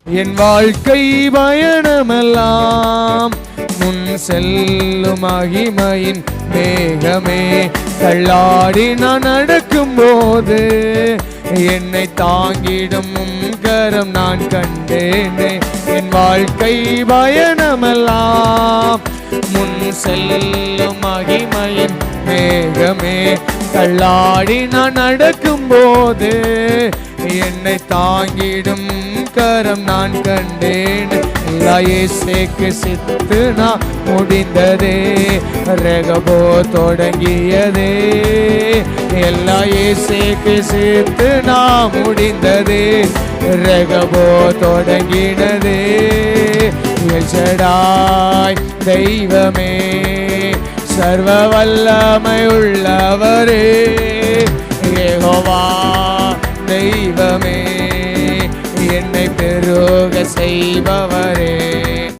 என் வாழ்க்கை பயணமெல்லாம் முன் செல்லும் மகிமையின் மேகமே. தள்ளாடி நான் நடக்கும் போது என்னை தாங்கிடும் கரம் நான் கண்டேனே. என் வாழ்க்கை பயணமெல்லாம் முன் செல்லும் மகிமையின் மேகமே. தள்ளாடி நான் நடக்கும் போது என்னை தாங்கிடும் கரம் நான் கண்டேன். எல்லா இயேசுவுக்கு சித்து நான் முடிந்ததே, ரெகபோ தொடங்கியதே. எல்லா இயேசுவுக்கு சித்து நான் முடிந்ததே, ரெகபோ தொடங்கினதே. எல்ஷடாய் தெய்வமே, சர்வ வல்லமை உள்ளவரே. யெகோவா தெய்வமே, என்னை பெருக செய்பவரே.